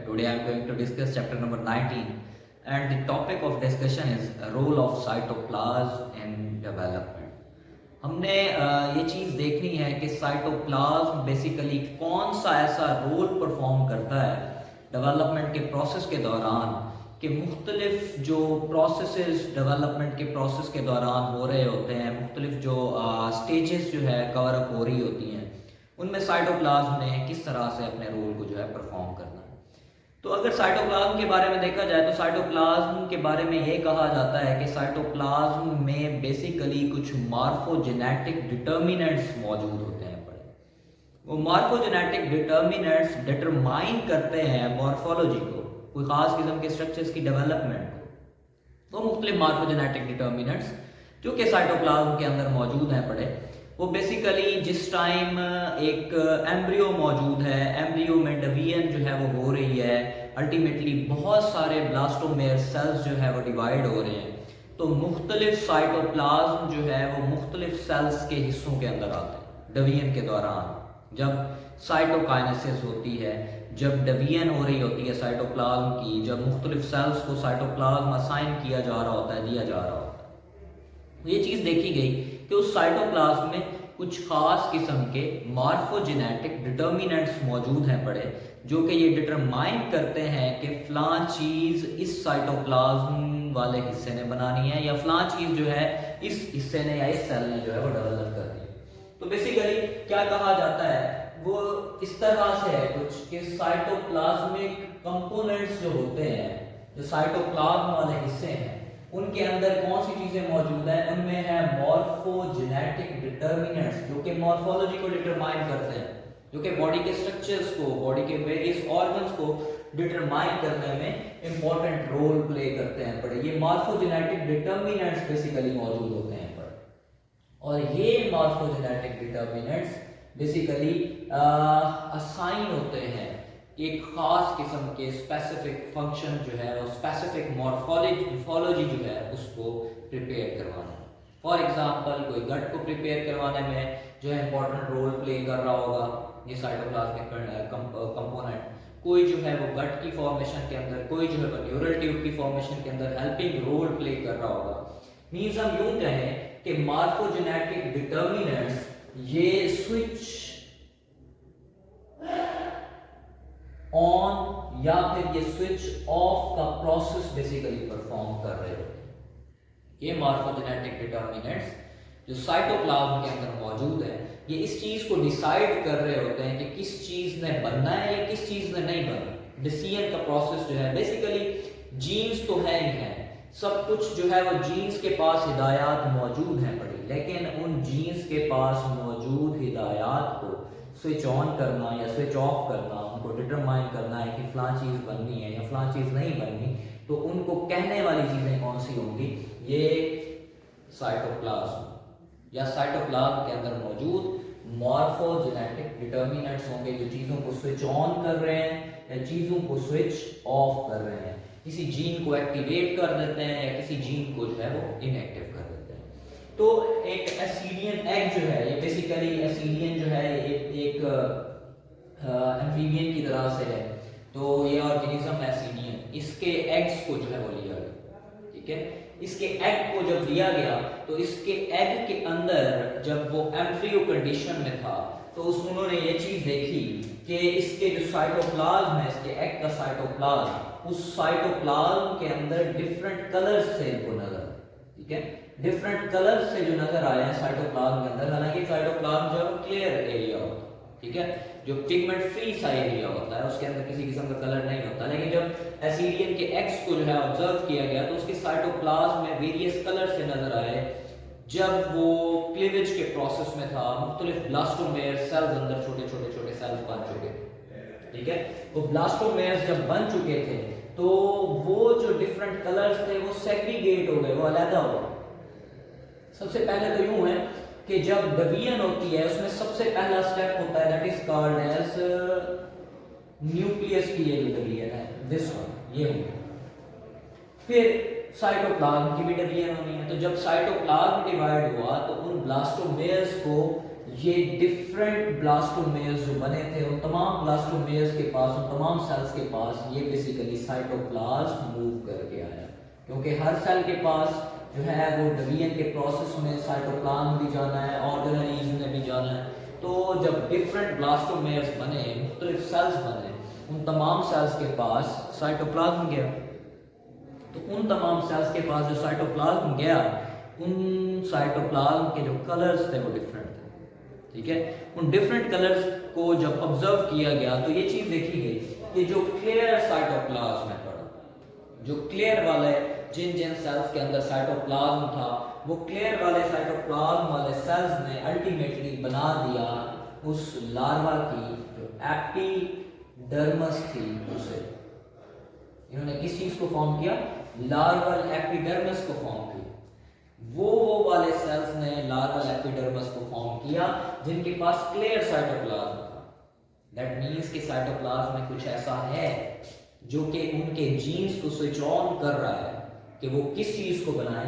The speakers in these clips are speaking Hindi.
Today I am going to discuss chapter number 19 and the topic of discussion is role of cytoplasm in development. हमने ये चीज़ देखनी है कि साइटोप्लाज्म बेसिकली कौन सा ऐसा रोल परफॉर्म करता है डेवलपमेंट के प्रोसेस के दौरान कि मुख्तलिफ जो प्रोसेसेस डेवलपमेंट के प्रोसेस के दौरान हो रहे होते हैं, मुख्तलिफ जो स्टेजेस जो है कवर अप हो रही होती हैं, उनमें साइटोप्लाज्म ने किस तरह से अपने रोल को जो है परफॉर्म करना है। तो अगर साइटोप्लाज्म के बारे में देखा जाए तो साइटोप्लाज्म के बारे में ये कहा जाता है कि साइटोप्लाज्म में बेसिकली कुछ मार्फोजेनेटिक डिटर्मिनेंट्स मौजूद होते हैं। वो मार्फोजेनेटिक डिटर्मिनेंट्स डिटरमाइन करते हैं मॉर्फोलॉजी को, कोई ख़ास किस्म के स्ट्रक्चर्स की डेवलपमेंट को। तो मुख्तलिफ मार्फोजेनेटिक डिटर्मिनेंट्स जो कि साइटोप्लाज्म के अंदर मौजूद हैं वो बेसिकली जिस टाइम एक एम्ब्रियो मौजूद है, एम्ब्रियो में डिवीजन जो है वो हो रही है, अल्टीमेटली बहुत सारे ब्लास्टोमेयर सेल्स जो है वो डिवाइड हो रहे हैं, तो मुख्तलिफ साइटोप्लाज्म जो है वो मुख्तलिफ सेल्स के हिस्सों के अंदर आते हैं। डिवीजन के दौरान जब साइटोकाइनेसिस होती है, जब डिवीजन हो रही होती है साइटोप्लाज्म की, जब मुख्तलिफ सेल्स को साइटोप्लाज्म असाइन किया जा रहा होता है, दिया जा रहा होता है, ये चीज़ देखी गई कि उस साइटोप्लाज्म में कुछ खास किस्म के मार्फोजेनेटिक डिटर्मिनेंट्स मौजूद हैं जो कि ये डिटरमाइन करते हैं कि फ़लाँ चीज़ इस साइटोप्लाज्म वाले हिस्से ने बनानी है या फ़लाँ चीज़ जो है इस हिस्से ने या इस सेल ने जो है वो डेवलप करनी है। तो बेसिकली क्या कहा जाता है, वो इस तरह से है कुछ कि साइटोप्लाज्मिक कंपोनेंट्स जो होते हैं, जो साइटोप्लाज्म वाले हिस्से हैं, उनके अंदर कौन सी चीजें मौजूद हैं, उनमें है मॉर्फोजेनेटिक डिटर्मिनेंट्स जो कि मॉर्फोलॉजी को डिटरमाइन करते हैं, जो कि बॉडी के स्ट्रक्चर्स को, बॉडी के वेरियस ऑर्गन्स को डिटरमाइन करने में इंपॉर्टेंट रोल प्ले करते हैं। ये मॉर्फोजेनेटिक डिटर्मिनेंट्स बेसिकली मौजूद होते हैं और ये मॉर्फोजेनेटिक डिटर्मिनेंट्स बेसिकली असाइन होते हैं एक खास किस्म के स्पेसिफिक फंक्शन जो है वो स्पेसिफिक मॉर्फोलॉजी जो है उसको प्रिपेयर करवाना। फॉर एग्जांपल कोई गट को प्रिपेयर करवाने में जो है इंपॉर्टेंट रोल प्ले कर रहा होगा ये साइटोप्लाज्मिक कंपोनेंट, कोई जो है वो गट की फॉर्मेशन के अंदर, कोई जो है वो न्यूरल ट्यूब की फॉर्मेशन के अंदर हेल्पिंग रोल प्ले कर रहा होगा। मींस हम यूं कहें कि मार्फोजेनेटिक डिटर्मिनेंट्स ये स्विच ऑन या फिर ये स्विच ऑफ का प्रोसेस बेसिकली परफॉर्म कर रहे होते हैं। ये मार्फोजेनेटिक डिटर्मिनेंट्स जो साइटोप्लाज्म के अंदर मौजूद है, ये इस चीज को डिसाइड कर रहे होते हैं कि किस चीज ने बनना है या किस चीज ने नहीं बनना। डिसीजन का प्रोसेस जो है बेसिकली जीन्स तो है ही है, सब कुछ जो है वो जीन्स के पास हिदायत मौजूद हैं लेकिन उन जीन्स के पास मौजूद हिदायत को स्विच ऑन करना या स्विच ऑफ करना, उनको डिटरमाइन करना है कि फ़लाँ चीज़ बननी है या फ़लाँ चीज़ नहीं बननी, तो उनको कहने वाली चीज़ें कौन सी होंगी, ये साइटोप्लाज्म या साइटोप्लाज्म के अंदर मौजूद मॉर्फोजेनेटिक डिटर्मिनेंट्स होंगे जो चीज़ों को स्विच ऑन कर रहे हैं या चीज़ों को स्विच ऑफ कर रहे हैं, किसी जीन को एक्टिवेट कर देते हैं या किसी जीन को जो है वो इनएक्टिव कर देते हैं। तो एक एसिडियन एग जो है ये बेसिकली एसिडियन जो है एक एम्फीबियन की तरह से है, तो ये ऑर्गेनिज्म एसिडियन, इसके एग्स को जो है वो लिया गया, ठीक है। इसके एग को जब लिया गया तो इसके एग के अंदर जब वो एम्ब्रियो कंडीशन में था तो उन्होंने ये चीज देखी कि इसके जो साइटोप्लाज्म है, इसके एग का साइटोप्लाज्म, उस साइटोप्लाज्म के अंदर डिफरेंट कलर्स से इनको नजर, ठीक है, डिफरेंट कलर्स से जो नजर आए हैं साइटोप्लाज्म के अंदर। हालांकि साइटोप्लाज्म जो है क्लियर एरिया होता है, ठीक है, जो पिगमेंट फ्री सा एरिया होता है, उसके अंदर किसी किस्म का कलर नहीं होता। लेकिन जब एसिडियन के एग्स को जो है ऑब्जर्व किया गया तो उसके साइटोप्लाज्म में वेरियस कलर से नजर आए। जब वो क्लीवेज के प्रोसेस में था, मुख्तलिफ ब्लास्टोमेयर सेल्स अंदर छोटे छोटे सेल्स बन चुके, ठीक है, वो ब्लास्टोमेयर्स जब बन चुके थे तो वो जो डिफरेंट कलर्स थे वो सेग्रीगेट हो गए, वो अलग हो गए। सबसे पहले तो यूं है कि जब डिवीजन होती है उसमें सबसे पहला स्टेप होता है that is called as nucleus की ये डिवीजन है, दिस वन, ये हो। फिर साइटोप्लाज्म की भी डिवीजन होनी है, तो जब साइटोप्लाज्म डिवाइड हुआ तो उन ब्लास्टोमेयर्स को ये डिफरेंट ब्लास्टोमेयर्स जो बने थे उन तमाम ब्लास्टोमेयर्स के पास, उन तमाम सेल्स के पास ये बेसिकली साइटोप्लाज्म मूव करके आया, क्योंकि हर सेल के पास जो है वो डिवीजन के प्रोसेस में साइटोप्लाज्म भी जाना है, ऑर्गेनेल्स में भी जाना है। तो जब डिफरेंट ब्लास्टोमेयर्स बने, मुख्तलिफ सेल्स बने, उन तमाम सेल्स के पास साइटोप्लाज्म गया। तो उन तमाम सेल्स के पास जो साइटोप्लाज्म गया, उन साइटोप्लाज्म के जो कलर्स थे वो डिफरेंट थे, ठीक है। उन डिफरेंट कलर्स को जब ऑब्जर्व किया गया तो ये चीज़ देखी गई कि जो क्लियर साइटोप्लाज्म है, जो क्लियर वाले जिन जिन सेल्स के अंदर साइटोप्लाज्म था, वो क्लियर वाले साइटोप्लाज्म वाले सेल्स ने अल्टीमेटली बना दिया उस लार्वा की जो एपिडर्मिस थी, उसे इन्होंने किस चीज को फॉर्म किया? लार्वल एपिडर्मिस को फॉर्म किया। वो वाले सेल्स ने लार्वल एपिडर्मिस को फॉर्म किया जिनके पास क्लियर साइटोप्लाज्म था। दैट मींस कि साइटोप्लाज्म में कुछ ऐसा है जो कि उनके जीन्स को स्विच ऑन कर रहा है कि वो किस चीज को बनाए?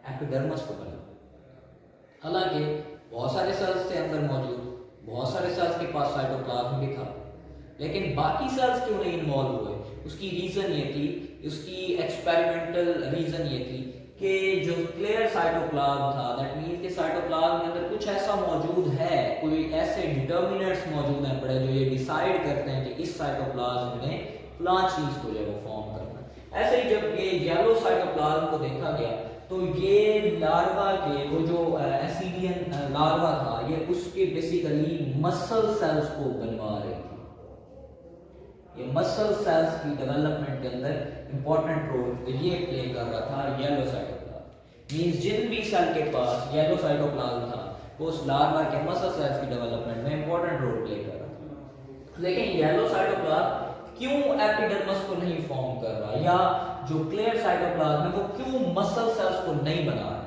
एपिडर्मिस को बनाए। हालांकि बहुत सारे सेल्स थे अंदर मौजूद, बहुत सारे सेल्स के पास साइटोप्लाज्म भी था, लेकिन बाकी सेल्स क्यों नहीं इन्वॉल्व हुए? उसकी रीजन ये थी, उसकी एक्सपेरिमेंटल रीजन ये थी कि जो क्लियर साइटोप्लाज्म था, दैट मींस कि साइटोप्लाज्म के अंदर कुछ ऐसा मौजूद है, कोई ऐसे डिटर्मिनेंट्स मौजूद हैं पड़े जो ये डिसाइड करते हैं कि इस साइटोप्लाज्म में फलां चीज को जो है फॉर्म करना है। ऐसे ही जब ये येलो साइटोप्लाज्म को देखा गया तो ये लार्वा के वो जो एसिडियन लार्वा था, ये उसके बेसिकली मसल सेल्स को बनवा रही थी। ये मसल सेल्स की डेवलपमेंट के अंदर इंपॉर्टेंट रोल ये प्ले कर रहा था येलो साइटोप्लाज्म। मींस जिन भी सेल के पास येलो साइटोप्लाज्म था वो उस लार्वा के मसल सेल्स की डेवलपमेंट में इंपॉर्टेंट रोल प्ले कर रहा था। लेकिन येलो साइटोप्लाज्म क्यों एपिडर्मिस को नहीं फॉर्म कर रहा, या जो क्लियर साइटोप्लाज्म है वो क्यों मसल सेल्स को नहीं बना रहा?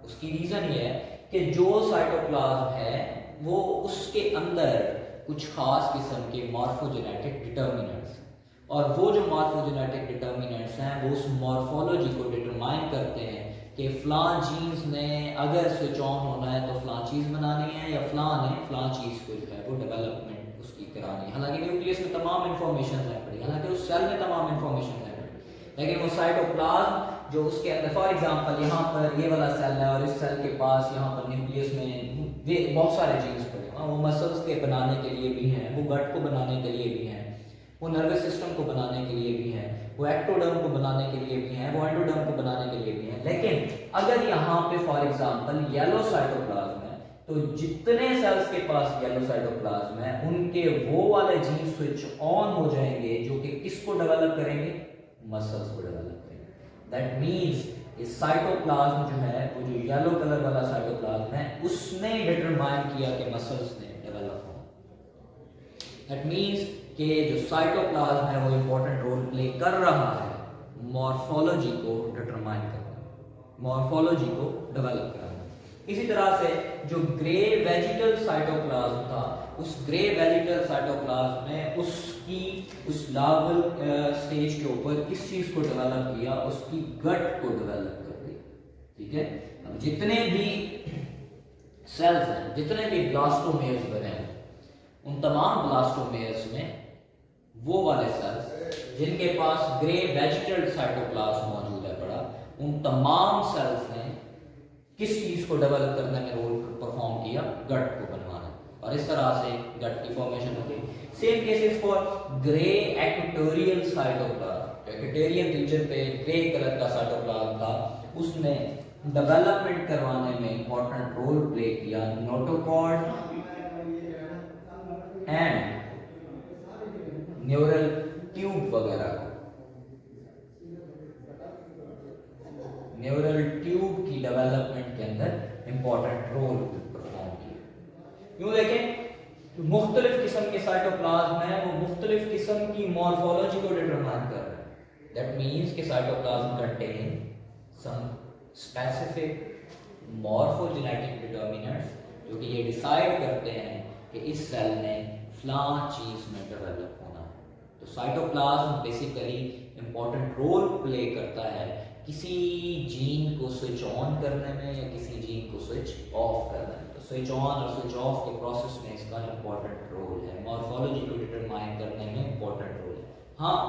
उसकी रीजन ये है कि जो साइटोप्लाज्म है वो उसके अंदर कुछ खास किस्म के मॉर्फोजेनेटिक डिटर्मिनेंट्स हैं, और वो जो मॉर्फोजेनेटिक डिटर्मिनेंट्स हैं वो उस मॉर्फोलॉजी को डिटरमाइन करते हैं कि फलां जीन्स ने अगर स्विच ऑन होना है तो फलां चीज़ बनानी है, या फलां ने फलां चीज़ को जो है वो डेवलपमेंट उसकी करानी है। हालांकि न्यूक्लियस में तमाम इंफॉर्मेशन है पड़ी, हालांकि उस सेल में तमाम इंफॉर्मेशन है पड़ी, लेकिन वो साइटोप्लाज्म जो उसके अंदर, फॉर एग्जांपल यहाँ पर ये वाला सेल है और इस सेल के पास यहाँ पर न्यूक्लियस में बहुत सारे जीन्स पड़े हैं। वो मसल्स के बनाने के लिए भी हैं, वो गट को बनाने के लिए भी हैं, वो नर्वस सिस्टम को बनाने के लिए भी हैं, वो एक्टोडर्म को बनाने के लिए भी हैं, वो एंडोडर्म को बनाने के लिए भी हैं। लेकिन अगर यहाँ पे फॉर एग्जांपल येलो साइटोप्लाज्म है तो जितने सेल्स के पास येलो साइटोप्लाज्म है उनके वो वाले जीन स्विच ऑन हो जाएंगे जो कि किसको डेवलप करेंगे? मसल्स को डेवलप करेंगे। दैट मींस इस साइटोप्लाज्म जो है वो जो येलो कलर वाला साइटोप्लाज्म है उसने डिटरमाइन किया कि मसल्स ने डेवलप हो। दैट मींस कि जो साइटोप्लाज्म है वो इंपॉर्टेंट रोल प्ले कर रहा है मॉर्फोलॉजी को डिटरमाइन करना, मॉर्फोलॉजी को डेवलप करना। इसी तरह से जो ग्रे वेजिटल साइटोप्लाज्म था, उस ग्रे वेजिटल साइटोप्लाज्म ने उसकी उस लार्वल स्टेज के ऊपर किस चीज को डेवलप किया? उसकी गट को डेवलप कर दिया, ठीक है। अब जितने भी सेल्स हैं, जितने भी ब्लास्टोमेयर्स बने हैं, उन तमाम ब्लास्टोमेयर्स में वो वाले सेल्स जिनके पास ग्रे वेजिटल साइटोप्लाज्म मौजूद है पड़ा, उन तमाम सेल्स ने किस चीज को डेवलप करने में रोल परफॉर्म किया? गट को बनवाना, और इस तरह से गट की फॉर्मेशन होती है। Same cases for grey equatorial cytoplasm. Equatorial region पे ग्रे कलर का साइटोप्लाज्म था, उसने डेवलपमेंट करवाने में इंपॉर्टेंट रोल प्ले किया नोटोकॉर्ड एंड न्यूरल ट्यूब वगैरह को। न्यूरल ट्यूब की डेवलपमेंट के अंदर इंपॉर्टेंट रोल परफॉर्म किया। यूं देखें, मुख्तलिफ किस्म के साइटोप्लाज्म है, वो मुख्तलिफ किस्म की मॉर्फोलॉजी को डिटरमाइन कर रहे हैं। दैट मींस कि cytoplasm contain some specific morphogenetic determinants जो कि ये डिसाइड करते हैं कि इस सेल ने फलां चीज में डेवलप होना है। तो cytoplasm basically important role play करता है किसी जीन को स्विच ऑन करने में या किसी जीन को स्विच ऑफ करने में। तो स्विच ऑन और स्विच ऑफ के प्रोसेस में इसका इंपॉर्टेंट रोल है, मॉर्फोलॉजी को डिटरमाइन करने में इंपॉर्टेंट रोल है। हाँ,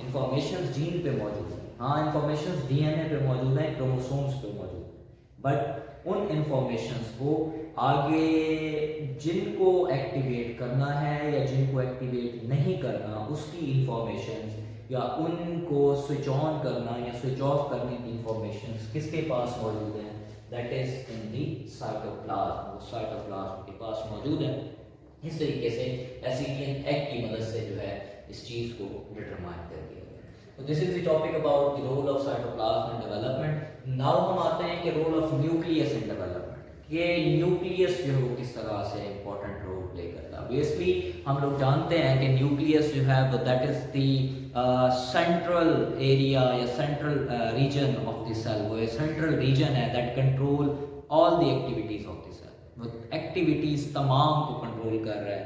इंफॉर्मेशन जीन पे मौजूद है, हाँ इंफॉर्मेशन डीएनए पे मौजूद है, क्रोमोसोम्स पे मौजूद है, बट उन इंफॉर्मेशंस को आगे जिनको एक्टिवेट करना है या जिनको एक्टिवेट नहीं करना, उसकी इंफॉर्मेशंस या उनको स्विच ऑन करना या स्विच ऑफ करने की इंफॉर्मेशंस किसके पास मौजूद है? That is in the cytoplasm. वो साइटोप्लाज्म के पास मौजूद है। इस तरीके से एसिडियन एग की मदद से जो है इस चीज को डिटरमाइन कर दिया गया। तो this is the topic about the role of cytoplasm in development. Now हम आते हैं कि role of nucleus in development. ये न्यूक्लियस जो है वो किस तरह से इंपॉर्टेंट रोल प्ले करता है। ऑब्वियसली हम लोग जानते हैं कि न्यूक्लियस जो है वो that is the central area या central region of the cell. वो सेंट्रल रीजन है that control all the activities of the cell. वो एक्टिविटीज तमाम को कंट्रोल कर रहा है।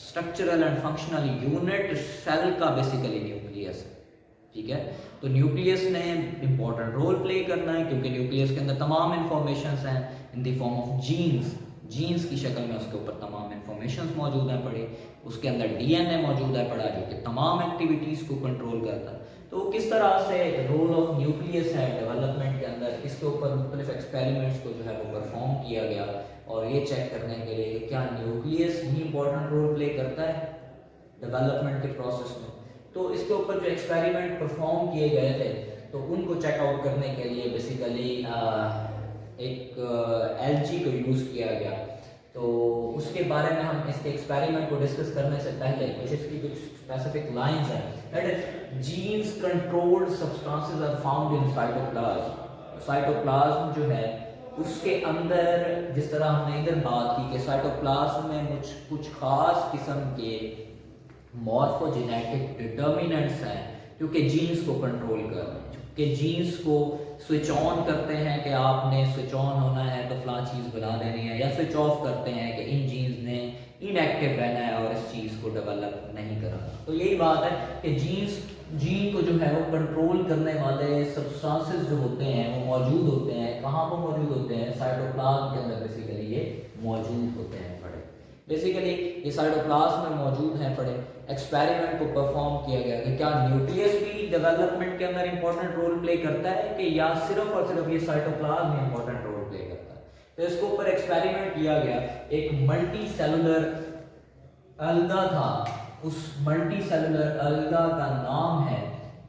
Structural and functional unit cell का बेसिकली न्यूक्लियस है, ठीक है। तो न्यूक्लियस ने इंपॉर्टेंट रोल प्ले करना है क्योंकि न्यूक्लियस के अंदर तमाम इंफॉर्मेशन हैं in the form of genes. Genes की शक्ल में उसके ऊपर तमाम इंफॉर्मेशन मौजूद हैं पड़े। उसके अंदर डीएनए मौजूद है पड़ा जो कि तमाम एक्टिविटीज़ को कंट्रोल करता है। तो किस तरह से रोल ऑफ न्यूक्लियस है डेवलपमेंट के अंदर, इसके ऊपर मुख्तलिफ एक्सपेरिमेंट्स को जो है वो परफॉर्म किया गया और ये चेक करने के लिए कि क्या न्यूक्लियस भी इंपॉर्टेंट रोल प्ले करता है डेवलपमेंट के प्रोसेस में। तो इसके ऊपर जो एक्सपेरिमेंट परफॉर्म किए गए थे तो उनको चेकआउट करने के लिए बेसिकली एक एलजी को यूज़ किया गया। तो उसके बारे में हम इसके एक्सपेरिमेंट को डिस्कस करने से पहले कुछ इसकी कुछ स्पेसिफिक लाइंस हैं। That is genes controlled substances are found in cytoplasm. Cytoplasm जो है उसके अंदर, जिस तरह हमने इधर बात की कि साइटोप्लाज्म में कुछ खास किस्म के मॉर्फोजेनेटिक डिटर्मिनेंट्स हैं क्योंकि जीन्स को कंट्रोल कर रहे हैं, कि जीन्स को स्विच ऑन करते हैं कि आपने स्विच ऑन होना है तो फलां चीज़ बना देनी है, या स्विच ऑफ करते हैं कि इन जीन्स ने इनएक्टिव रहना है और इस चीज़ को डेवलप नहीं करना। तो यही बात है कि जीन को जो है वो कंट्रोल करने वाले सब्सटेंसेस जो होते हैं वो मौजूद होते हैं। कहाँ पर मौजूद होते हैं? साइटोप्लाज्म के अंदर बेसिकली ये मौजूद होते हैं पड़े। बेसिकली ये साइटोप्लाज्म में मौजूद हैं पड़े। एक्सपेरिमेंट को परफॉर्म किया गया कि क्या न्यूक्लियस भी डेवलपमेंट के अंदर इंपॉर्टेंट रोल प्ले करता है कि या सिर्फ और सिर्फ ये साइटोप्लाज्म में इंपॉर्टेंट रोल प्ले करता है। तो इसके ऊपर एक्सपेरिमेंट किया गया। एक मल्टी सेलुलर अलगा था, उस मल्टी सेलुलर अलगा का नाम है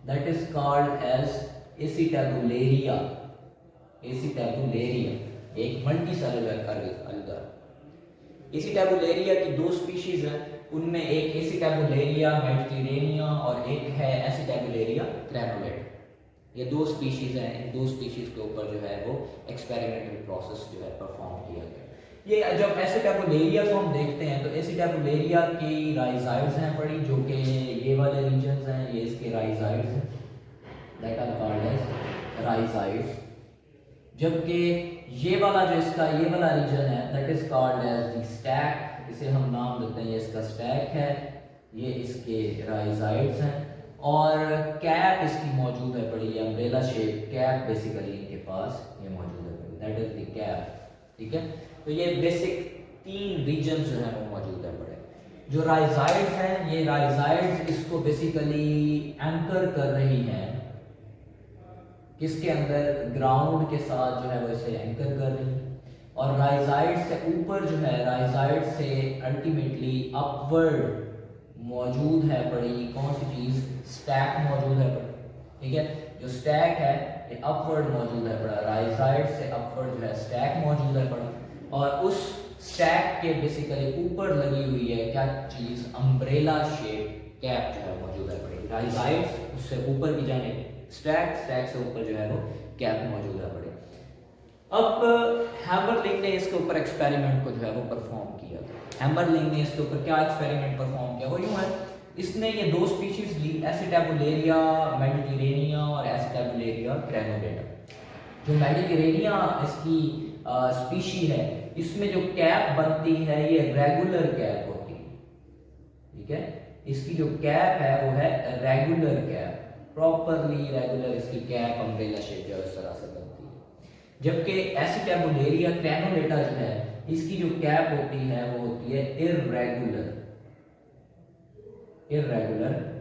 दैट इज कॉल्ड एज एसिटाबुलेरिया। एसिटाबुलेरिया एक मल्टी सेलुलर अलगा। एसिटाबुलेरिया की दो स्पीशीज हैं, उनमें एक एसिटाबुलेरिया मेडिटेरेनिया और एक है एसिटाबुलेरिया ग्रैनुलेटा। ये दो स्पीशीज हैं। इन दो स्पीशीज के ऊपर जो है वो एक्सपेरिमेंटल प्रोसेस जो है परफॉर्म किया गया। ये जब एसिटाबुलेरिया को हम देखते हैं तो एसिटाबुलेरिया की राइजाइड्स हैं पड़ी जो कि ये वाले रीजन्स हैं, ये इसके राइजाइड्स हैं that are called as rhizoids. जबकि ये वाला जो इसका ये वाला रीजन है that is called as the stalk. इसे हम नाम देते हैं, ये इसका स्टैक है, ये इसके राइजाइड्स हैं और कैप इसकी मौजूद है पड़ी, अम्ब्रेला शेप कैप बेसिकली इनके पास ये मौजूद है पड़ी, दैट इज द कैप। ठीक है, तो ये बेसिक तीन रीजन जो है वो मौजूद है पड़े। जो राइजाइड्स हैं ये राइजाइड्स इसको बेसिकली एंकर कर रही हैं किसके अंदर, ग्राउंड के साथ जो है वो इसे एंकर कर रही है। और राइजाइड से ऊपर जो है, राइजाइड से अल्टीमेटली अपवर्ड मौजूद है पड़ी कौन सी चीज, स्टैक मौजूद है पड़ी। ठीक है, जो स्टैक है ये अपवर्ड मौजूद है पड़ा, राइजाइड से अपवर्ड जो है स्टैक मौजूद है पड़ा। और उस स्टैक के बेसिकली ऊपर लगी हुई है क्या चीज, अम्ब्रेला शेप कैप जो है मौजूद है पड़ी। राइजाइड उससे ऊपर की जाने स्टैक, स्टैक से ऊपर जो है वो कैप मौजूद है पड़े। अब हैमरलिंग ने इसके ऊपर एक्सपेरिमेंट को जो है वो परफॉर्म किया। हैमरलिंग ने इसके ऊपर क्या एक्सपेरिमेंट परफॉर्म किया, वो यूं है, इसने ये दो स्पीशीज ली, एसिटाबुलेरिया मेडिटेरेनिया और एसिटाबुलेरिया ग्रैनुलेटा। जो मेडिटेरेनिया इसकी स्पीशी है, इसमें जो कैप बनती है ये रेगुलर कैप होती है। ठीक है, इसकी जो कैप है वो है रेगुलर कैप, प्रॉपरली रेगुलर इसकी कैप अम्ब्रेला शेप जो इस तरह से बनती है। जबकि एसिटाबुलेरिया ग्रैनुलेटा जो है इसकी जो कैप होती है वो होती है इर्रेगुलर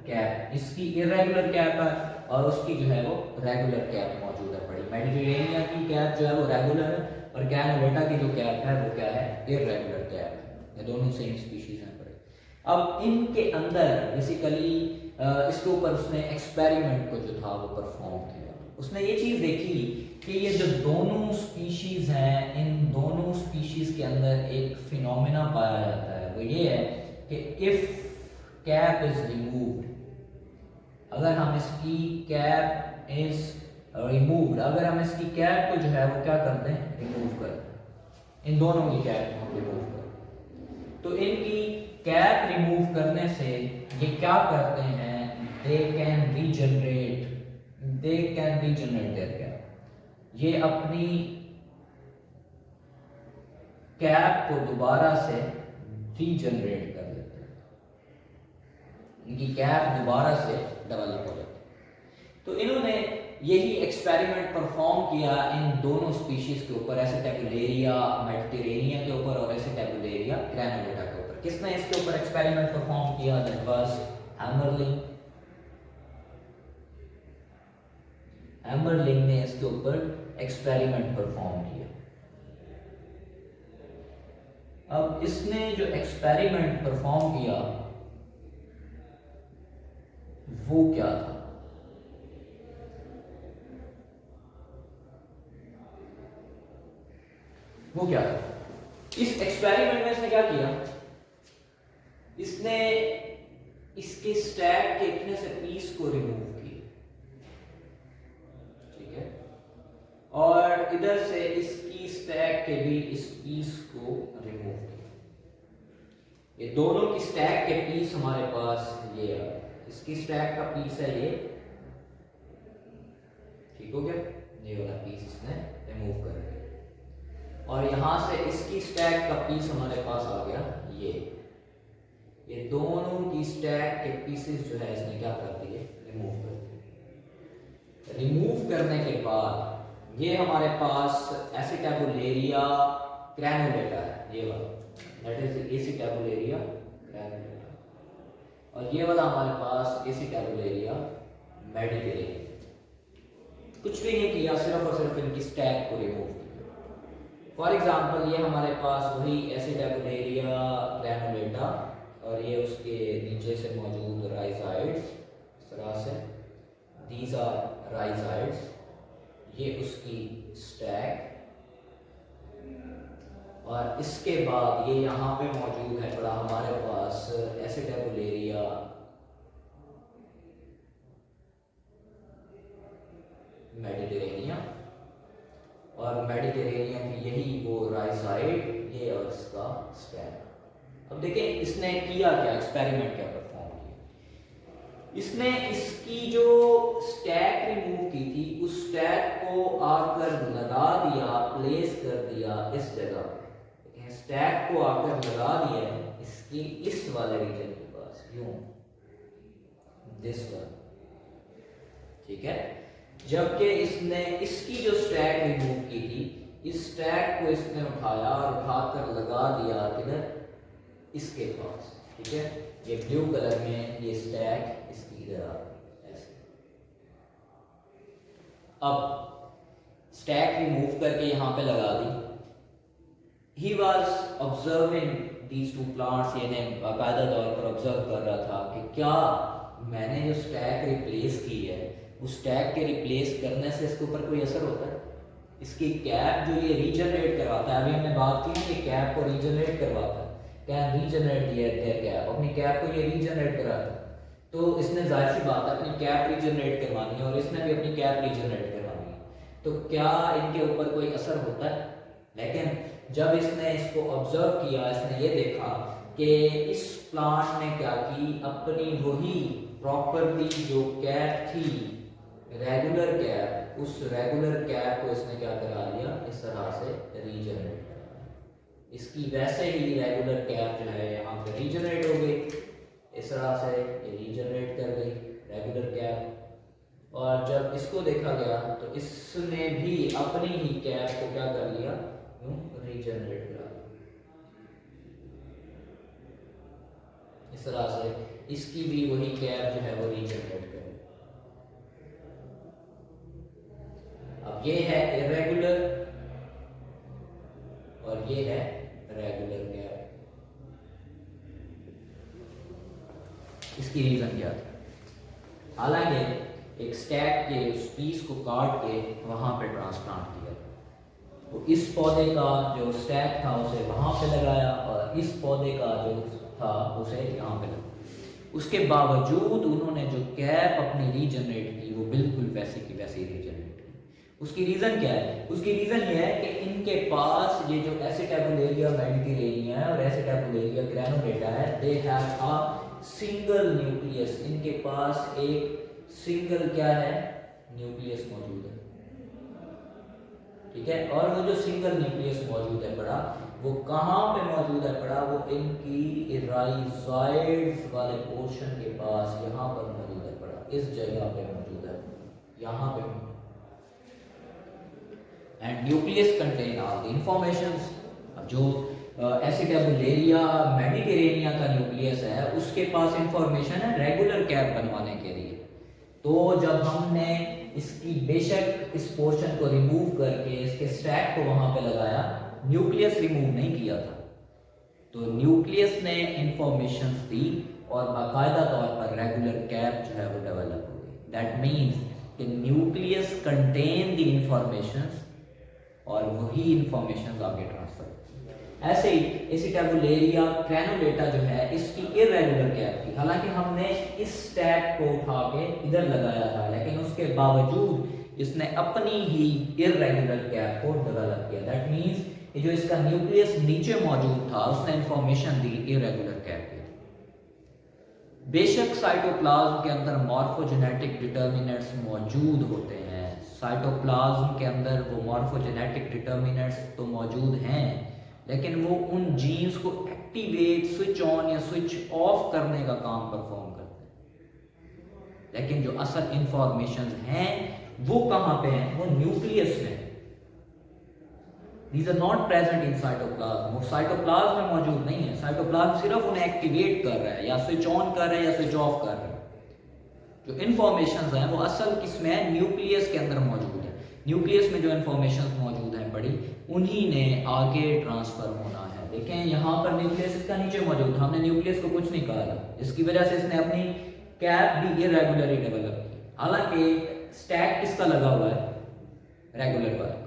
कैप। इसकी इर्रेगुलर कैप है और उसकी जो है वो रेगुलर कैप मौजूद है पड़ी। मेडिटेरेनिया की कैप जो है वो रेगुलर है और ग्रैनुलेटा की जो कैप है वो क्या है, इर्रेगुलर कैप है। ये दोनों सेम स्पीशीज हैं पड़े। अब इनके अंदर बेसिकली इसके ऊपर उसने एक्सपेरिमेंट को जो था वो परफॉर्म किया। उसने ये चीज़ देखी कि ये जो दोनों स्पीशीज हैं, इन दोनों स्पीशीज के अंदर एक फिनोमेना पाया जाता है। वो ये है कि इफ कैप इज रिमूव्ड, अगर हम इसकी कैप इज रिमूव्ड, अगर हम इसकी कैप को जो है वो क्या करते हैं, रिमूव करते हैं, इन दोनों की कैप को हम रिमूव करते हैं, तो इनकी कैप रिमूव करने से ये क्या करते हैं, they can regenerate their cap. ये अपनी कैप को दोबारा से रीजनरेट कर लेते हैं, इनकी कैप दोबारा से डेवलप हो जाती है। तो इन्होंने यही एक्सपेरिमेंट परफॉर्म किया इन दोनों स्पीशीज के ऊपर, एसिटाबुलेरिया मेडिटेरेनिया के ऊपर और एसिटाबुलेरिया ग्रैनुलेटा के ऊपर। किसने इसके ऊपर एक्सपेरिमेंट परफॉर्म किया, दैट वाज हैमरलिंग ने इसके ऊपर एक्सपेरिमेंट परफॉर्म किया। अब इसने जो एक्सपेरिमेंट परफॉर्म किया वो क्या था, इस एक्सपेरिमेंट में इसने क्या किया, इसने इसके स्टैक के इतने से पीस को रिमूव किया, ठीक है, और इधर से इसकी स्टैक के भी इस पीस को रिमूव किया। ये दोनों की स्टैक के पीस हमारे पास ये आ, इसकी स्टैक का पीस है ये, ठीक हो गया, ये वाला पीस इसने रिमूव कर दिया, और यहां से इसकी स्टैक का पीस हमारे पास आ गया ये दोनों की स्टैक के पीसेस जो है इसने क्या कर दिए, रिमूव कर दिए। रिमूव करने के बाद ये हमारे पास एसिटाबुलेरिया ग्रैनुलेटा है, ये वाला दैट इज एसिटाबुलेरिया ग्रैनुलेटा, और ये वाला हमारे पास एसिटाबुलेरिया मेडिटेरेनिया। कुछ भी नहीं किया, सिर्फ और सिर्फ इनकी स्टैक को रिमूव किया। फॉर एग्जाम्पल ये हमारे पास वही एसिटाबुलेरिया ग्रैनुलेटा और ये उसके नीचे से मौजूद राइजाइड्स, इस तरह से दीज आर राइजाइड्स, ये उसकी स्टैक, और इसके बाद ये यहाँ पे मौजूद है पड़ा हमारे पास एसिटाबुलेरिया मेडिटेरेनिया, और मेडिटेरेनिया की यही वो राइजाइड, ये और इसका स्टैक। अब देखें इसने किया क्या, एक्सपेरिमेंट क्या परफॉर्म किया, इसने इसकी जो स्टैक रिमूव की थी उस स्टैक को आकर लगा दिया, प्लेस कर दिया इस जगह पे, स्टैक को आकर लगा दिया इसकी इस वाले रीजन के पास, यूं दिस वन, ठीक है। जबकि इसने इसकी जो स्टैक रिमूव की थी, इस स्टैक को इसने उठाया और उठाकर लगा दिया किधर, इसके पास, ठीक है। ये ब्लू कलर में ये स्टैक इसकी इधर आ गई ऐसे। अब स्टैक रिमूव करके यहां पे लगा दी। He was observing these two plants, यानी बाकायदा तौर पर ऑब्जर्व कर रहा था कि क्या मैंने जो स्टैक रिप्लेस की है उस स्टैक के रिप्लेस करने से इसके ऊपर कोई असर होता है। इसकी कैप जो ये रीजनरेट करवाता है, अभी हमने बात की कि कैप को रीजनरेट करवाता है, कैन रीजनरेट देयर कैप, अपनी कैप को ये रीजनरेट कराता है, तो इसने जाहिर सी बात है अपनी कैप रीजनरेट करवानी है और इसने भी अपनी कैप रीजनरेट करवानी है, तो क्या इनके ऊपर कोई असर होता है। लेकिन जब इसने इसको ऑब्जर्व किया, इसने ये देखा कि इस प्लांट ने क्या की, अपनी वही प्रॉपर्टी जो कैप थी, रेगुलर कैप, उस रेगुलर कैप को इसने क्या करा लिया, इस तरह से रीजनरेट करा। इसकी वैसे ही रेगुलर कैप जो है यहाँ पे रीजनरेट हो गई, इस तरह से ये रीजनरेट कर गई रेगुलर कैप, और जब इसको देखा गया तो इसने भी अपनी ही कैप को क्या कर लिया, यूं रीजनरेट करा लिया। इस तरह से इसकी भी वही कैप जो है वो रीजनरेट करे। अब ये है इरेगुलर और ये है रेगुलर कैप। इसकी रीजन क्या था? हालांकि एक स्टैक के उस पीस को काट के वहां पे ट्रांसप्लांट किया, तो इस पौधे का जो स्टैक था उसे वहां पे लगाया और इस पौधे का जो था उसे यहाँ पे लगाया। उसके बावजूद उन्होंने जो कैप अपनी रीजनरेट की वो बिल्कुल वैसी की वैसी रीजनरेट की। उसकी रीजन क्या है? उसकी रीजन ये है कि इनके पास ये जो एसिटाबुलेरिया मेडिटेरेनिया और एसिटाबुलेरिया ग्रैनुलेटा है, they have a single nucleus. इनके पास एक सिंगल क्या है, न्यूक्लियस मौजूद है, ठीक है। और वो जो सिंगल न्यूक्लियस मौजूद है बड़ा, वो कहाँ पे मौजूद है बड़ा? वो इनकी राइजॉइड्स वाले पोर्शन के पास यहाँ पर मौजूद है बड़ा, इस जगह पे मौजूद है, यहाँ पे। And nucleus contain all the informations. अब जो एसिटाबुलेरिया मेडिटेरेनिया का न्यूक्लियस है उसके पास इंफॉर्मेशन है रेगुलर कैप बनवाने के लिए। तो जब हमने इसकी बेशक इस पोर्शन को रिमूव करके इसके स्टैक को वहां पे लगाया, न्यूक्लियस रिमूव नहीं किया था, तो न्यूक्लियस ने इंफॉर्मेशन दी और बाकायदा तौर पर रेगुलर कैप जो है वो डेवलप हो गई। दैट मीन्स कि न्यूक्लियस कंटेन द इंफॉर्मेशंस और वही इंफॉर्मेशन आगे ट्रांसफर। ऐसे ही एसिटाबुलेरिया ग्रैनुलेटा जो है इसकी इरेगुलर कैप थी। हालांकि हमने इस स्टैक को उठा के इधर लगाया था, लेकिन उसके बावजूद इसने अपनी ही इरेगुलर कैप को डेवलप किया। दैट मींस ये जो इसका न्यूक्लियस नीचे मौजूद था उसने इंफॉर्मेशन दी इरेगुलर कैप की। बेशक साइटोप्लाज्म के अंदर मॉर्फोजेनेटिक डिटर्मिनेंट्स मौजूद होते हैं, साइटोप्लाज्म के अंदर वो मॉर्फोजेनेटिक डिटर्मिनेंट्स तो मौजूद हैं, लेकिन वो उन जीन्स को एक्टिवेट, स्विच ऑन या स्विच ऑफ करने का काम परफॉर्म करते हैं। लेकिन जो असल इंफॉर्मेशन हैं वो कहां पे हैं? वो न्यूक्लियस में। These are not present in cytoplasm। वो साइटोप्लाज्म में मौजूद नहीं है। साइटोप्लाज्म सिर्फ उन्हें एक्टिवेट कर रहा है, या स्विच ऑन कर रहा है या स्विच ऑफ कर रहा है। जो इंफॉर्मेशन है वो असल किस में है? न्यूक्लियस के अंदर मौजूद है। न्यूक्लियस में जो इंफॉर्मेशन मौजूद है बड़ी, उन्हीं ने आगे ट्रांसफर होना है। देखें यहाँ पर न्यूक्लियस इसका नीचे मौजूद था, हमने न्यूक्लियस को कुछ नहीं कहा, इसकी वजह से इसने अपनी कैप भी इरेगुलरली डेवलप की। हालांकि स्टैक किसका लगा हुआ है? रेगुलर पर।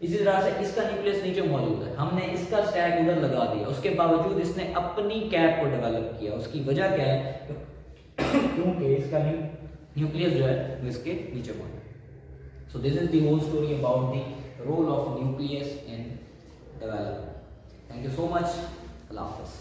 इसी तरह से इसका न्यूक्लियस नीचे मौजूद है, हमने इसका स्टैक उधर लगा दिया, उसके बावजूद इसने अपनी कैप को डेवलप किया। उसकी वजह क्या है? क्योंकि इसका न्यूक्लियस जो है वो इसके नीचे मौजूद है। So this is the whole story about the role of nucleus in development. Thank you so much. Allah Hafiz.